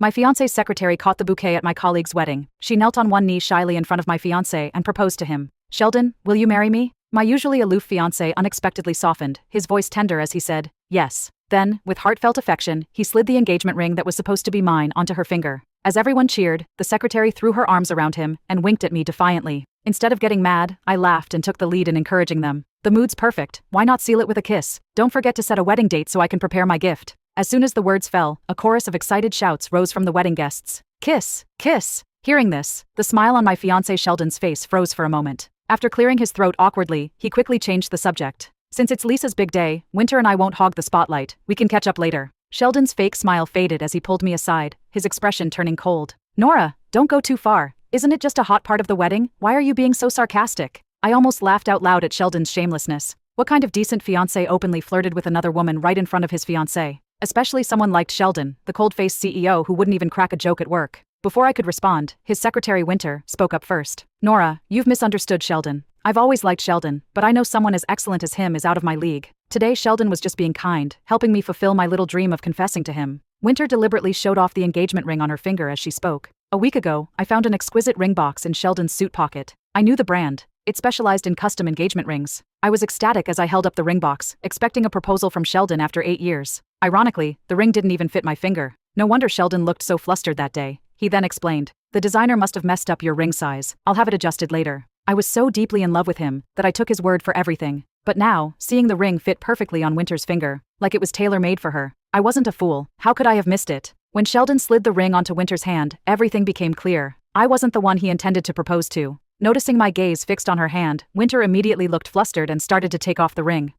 My fiancé's secretary caught the bouquet at my colleague's wedding. She knelt on one knee shyly in front of my fiancé and proposed to him. Sheldon, will you marry me? My usually aloof fiancé unexpectedly softened, his voice tender as he said, yes. Then, with heartfelt affection, he slid the engagement ring that was supposed to be mine onto her finger. As everyone cheered, the secretary threw her arms around him and winked at me defiantly. Instead of getting mad, I laughed and took the lead in encouraging them. The mood's perfect, why not seal it with a kiss? Don't forget to set a wedding date so I can prepare my gift. As soon as the words fell, a chorus of excited shouts rose from the wedding guests. Kiss! Kiss! Hearing this, the smile on my fiancé Sheldon's face froze for a moment. After clearing his throat awkwardly, he quickly changed the subject. Since it's Lisa's big day, Winter and I won't hog the spotlight. We can catch up later. Sheldon's fake smile faded as he pulled me aside, his expression turning cold. Nora, don't go too far. Isn't it just a hot part of the wedding? Why are you being so sarcastic? I almost laughed out loud at Sheldon's shamelessness. What kind of decent fiancé openly flirted with another woman right in front of his fiancée? Especially someone like Sheldon, the cold-faced CEO who wouldn't even crack a joke at work. Before I could respond, his secretary Winter spoke up first. Nora, you've misunderstood Sheldon. I've always liked Sheldon, but I know someone as excellent as him is out of my league. Today Sheldon was just being kind, helping me fulfill my little dream of confessing to him. Winter deliberately showed off the engagement ring on her finger as she spoke. A week ago, I found an exquisite ring box in Sheldon's suit pocket. I knew the brand. It specialized in custom engagement rings. I was ecstatic as I held up the ring box, expecting a proposal from Sheldon after 8 years. Ironically, the ring didn't even fit my finger. No wonder Sheldon looked so flustered that day. He then explained, the designer must have messed up your ring size. I'll have it adjusted later. I was so deeply in love with him that I took his word for everything. But now, seeing the ring fit perfectly on Winter's finger, like it was tailor-made for her, I wasn't a fool. How could I have missed it? When Sheldon slid the ring onto Winter's hand, everything became clear. I wasn't the one he intended to propose to. Noticing my gaze fixed on her hand, Winter immediately looked flustered and started to take off the ring.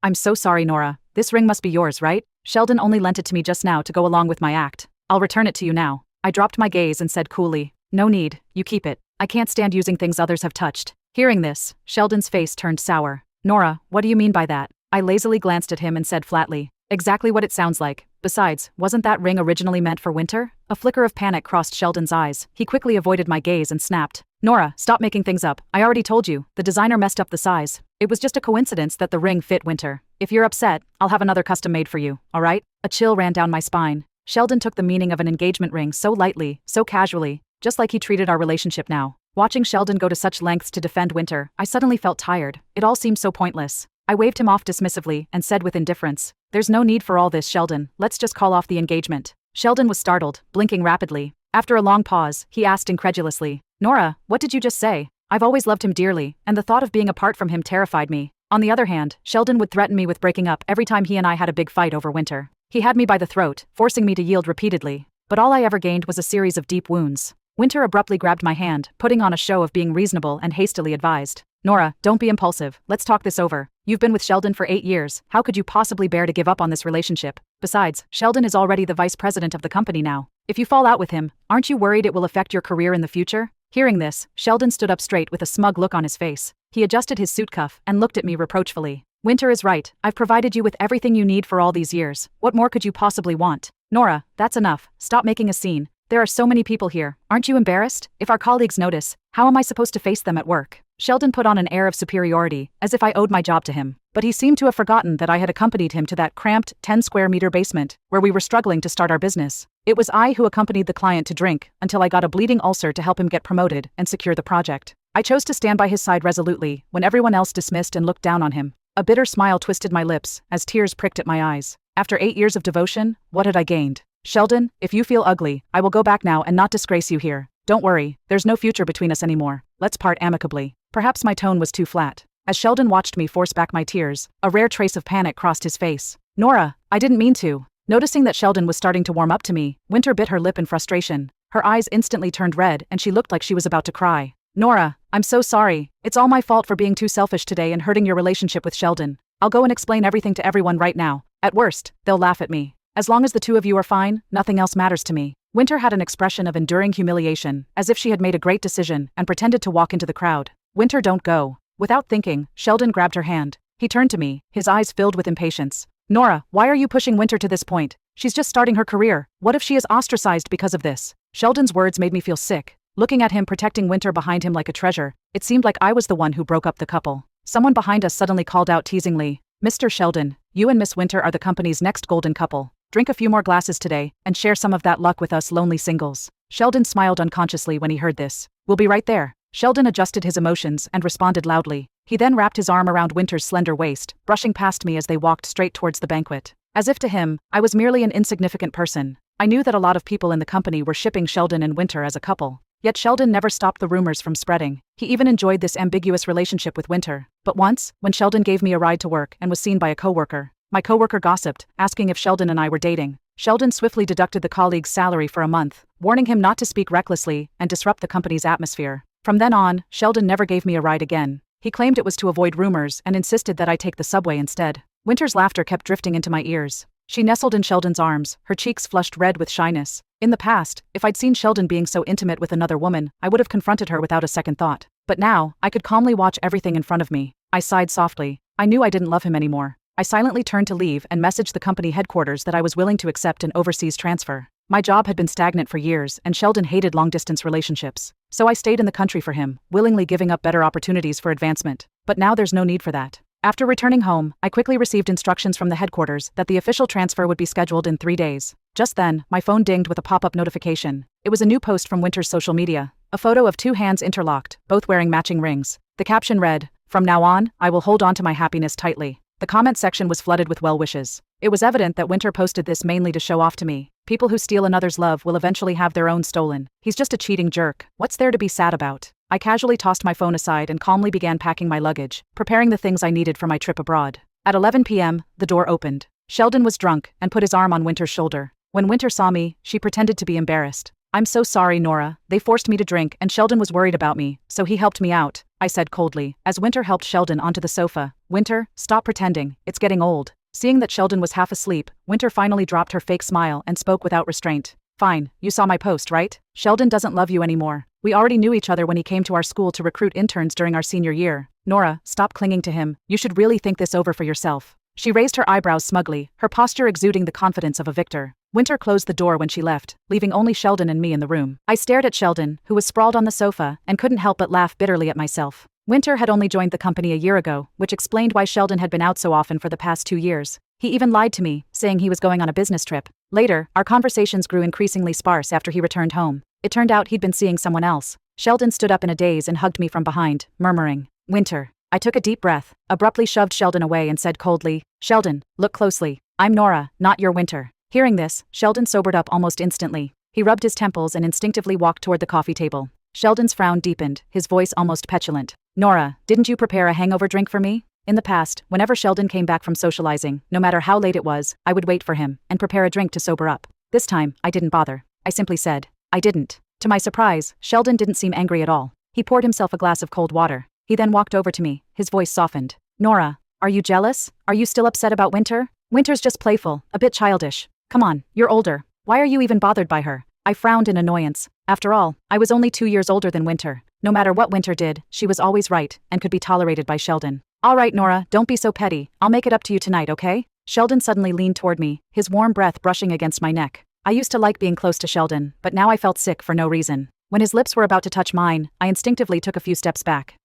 I'm so sorry, Nora. This ring must be yours, right? Sheldon only lent it to me just now to go along with my act. I'll return it to you now. I dropped my gaze and said coolly, no need, you keep it. I can't stand using things others have touched. Hearing this, Sheldon's face turned sour. Nora, what do you mean by that? I lazily glanced at him and said flatly, exactly what it sounds like. Besides, wasn't that ring originally meant for Winter? A flicker of panic crossed Sheldon's eyes. He quickly avoided my gaze and snapped. Nora, stop making things up. I already told you, the designer messed up the size. It was just a coincidence that the ring fit Winter. If you're upset, I'll have another custom made for you, alright? A chill ran down my spine. Sheldon took the meaning of an engagement ring so lightly, so casually, just like he treated our relationship now. Watching Sheldon go to such lengths to defend Winter, I suddenly felt tired. It all seemed so pointless. I waved him off dismissively and said with indifference, there's no need for all this, Sheldon. Let's just call off the engagement. Sheldon was startled, blinking rapidly. After a long pause, he asked incredulously, Nora, what did you just say? I've always loved him dearly, and the thought of being apart from him terrified me. On the other hand, Sheldon would threaten me with breaking up every time he and I had a big fight over Winter. He had me by the throat, forcing me to yield repeatedly. But all I ever gained was a series of deep wounds. Winter abruptly grabbed my hand, putting on a show of being reasonable and hastily advised. Nora, don't be impulsive. Let's talk this over. You've been with Sheldon for 8 years. How could you possibly bear to give up on this relationship? Besides, Sheldon is already the vice president of the company now. If you fall out with him, aren't you worried it will affect your career in the future? Hearing this, Sheldon stood up straight with a smug look on his face. He adjusted his suit cuff and looked at me reproachfully. Winter is right. I've provided you with everything you need for all these years. What more could you possibly want? Nora, that's enough. Stop making a scene. There are so many people here. Aren't you embarrassed? If our colleagues notice, how am I supposed to face them at work? Sheldon put on an air of superiority, as if I owed my job to him. But he seemed to have forgotten that I had accompanied him to that cramped, 10-square-meter basement, where we were struggling to start our business. It was I who accompanied the client to drink, until I got a bleeding ulcer to help him get promoted and secure the project. I chose to stand by his side resolutely, when everyone else dismissed and looked down on him. A bitter smile twisted my lips, as tears pricked at my eyes. After 8 years of devotion, what had I gained? Sheldon, if you feel ugly, I will go back now and not disgrace you here. Don't worry, there's no future between us anymore. Let's part amicably. Perhaps my tone was too flat. As Sheldon watched me force back my tears, a rare trace of panic crossed his face. Nora, I didn't mean to. Noticing that Sheldon was starting to warm up to me, Winter bit her lip in frustration. Her eyes instantly turned red and she looked like she was about to cry. Nora, I'm so sorry. It's all my fault for being too selfish today and hurting your relationship with Sheldon. I'll go and explain everything to everyone right now. At worst, they'll laugh at me. As long as the two of you are fine, nothing else matters to me. Winter had an expression of enduring humiliation, as if she had made a great decision and pretended to walk into the crowd. Winter, don't go. Without thinking, Sheldon grabbed her hand. He turned to me, his eyes filled with impatience. Nora, why are you pushing Winter to this point? She's just starting her career. What if she is ostracized because of this? Sheldon's words made me feel sick. Looking at him protecting Winter behind him like a treasure, it seemed like I was the one who broke up the couple. Someone behind us suddenly called out teasingly, Mr. Sheldon, you and Miss Winter are the company's next golden couple. Drink a few more glasses today, and share some of that luck with us lonely singles. Sheldon smiled unconsciously when he heard this. We'll be right there. Sheldon adjusted his emotions and responded loudly. He then wrapped his arm around Winter's slender waist, brushing past me as they walked straight towards the banquet. As if to him, I was merely an insignificant person. I knew that a lot of people in the company were shipping Sheldon and Winter as a couple. Yet Sheldon never stopped the rumors from spreading. He even enjoyed this ambiguous relationship with Winter. But once, when Sheldon gave me a ride to work and was seen by a coworker, my coworker gossiped, asking if Sheldon and I were dating. Sheldon swiftly deducted the colleague's salary for a month, warning him not to speak recklessly and disrupt the company's atmosphere. From then on, Sheldon never gave me a ride again. He claimed it was to avoid rumors and insisted that I take the subway instead. Winter's laughter kept drifting into my ears. She nestled in Sheldon's arms, her cheeks flushed red with shyness. In the past, if I'd seen Sheldon being so intimate with another woman, I would have confronted her without a second thought. But now, I could calmly watch everything in front of me. I sighed softly. I knew I didn't love him anymore. I silently turned to leave and messaged the company headquarters that I was willing to accept an overseas transfer. My job had been stagnant for years, and Sheldon hated long-distance relationships. So I stayed in the country for him, willingly giving up better opportunities for advancement. But now there's no need for that. After returning home, I quickly received instructions from the headquarters that the official transfer would be scheduled in 3 days. Just then, my phone dinged with a pop-up notification. It was a new post from Winter's social media. A photo of 2 hands interlocked, both wearing matching rings. The caption read, "From now on, I will hold on to my happiness tightly." The comment section was flooded with well wishes. It was evident that Winter posted this mainly to show off to me. People who steal another's love will eventually have their own stolen. He's just a cheating jerk. What's there to be sad about? I casually tossed my phone aside and calmly began packing my luggage, preparing the things I needed for my trip abroad. At 11 p.m., the door opened. Sheldon was drunk and put his arm on Winter's shoulder. When Winter saw me, she pretended to be embarrassed. "I'm so sorry, Nora. They forced me to drink and Sheldon was worried about me, so he helped me out," I said coldly, as Winter helped Sheldon onto the sofa. "Winter, stop pretending. It's getting old." Seeing that Sheldon was half asleep, Winter finally dropped her fake smile and spoke without restraint. "Fine, you saw my post, right? Sheldon doesn't love you anymore. We already knew each other when he came to our school to recruit interns during our senior year. Nora, stop clinging to him. You should really think this over for yourself." She raised her eyebrows smugly, her posture exuding the confidence of a victor. Winter closed the door when she left, leaving only Sheldon and me in the room. I stared at Sheldon, who was sprawled on the sofa, and couldn't help but laugh bitterly at myself. Winter had only joined the company a year ago, which explained why Sheldon had been out so often for the past 2 years. He even lied to me, saying he was going on a business trip. Later, our conversations grew increasingly sparse after he returned home. It turned out he'd been seeing someone else. Sheldon stood up in a daze and hugged me from behind, murmuring, "Winter." I took a deep breath, abruptly shoved Sheldon away and said coldly, "Sheldon, look closely. I'm Nora, not your Winter." Hearing this, Sheldon sobered up almost instantly. He rubbed his temples and instinctively walked toward the coffee table. Sheldon's frown deepened, his voice almost petulant. "Nora, didn't you prepare a hangover drink for me?" In the past, whenever Sheldon came back from socializing, no matter how late it was, I would wait for him and prepare a drink to sober up. This time, I didn't bother. I simply said, "I didn't." To my surprise, Sheldon didn't seem angry at all. He poured himself a glass of cold water. He then walked over to me, his voice softened. "Nora, are you jealous? Are you still upset about Winter? Winter's just playful, a bit childish. Come on, you're older. Why are you even bothered by her?" I frowned in annoyance. After all, I was only 2 years older than Winter. No matter what Winter did, she was always right and could be tolerated by Sheldon. "All right, Nora, don't be so petty. I'll make it up to you tonight, okay?" Sheldon suddenly leaned toward me, his warm breath brushing against my neck. I used to like being close to Sheldon, but now I felt sick for no reason. When his lips were about to touch mine, I instinctively took a few steps back.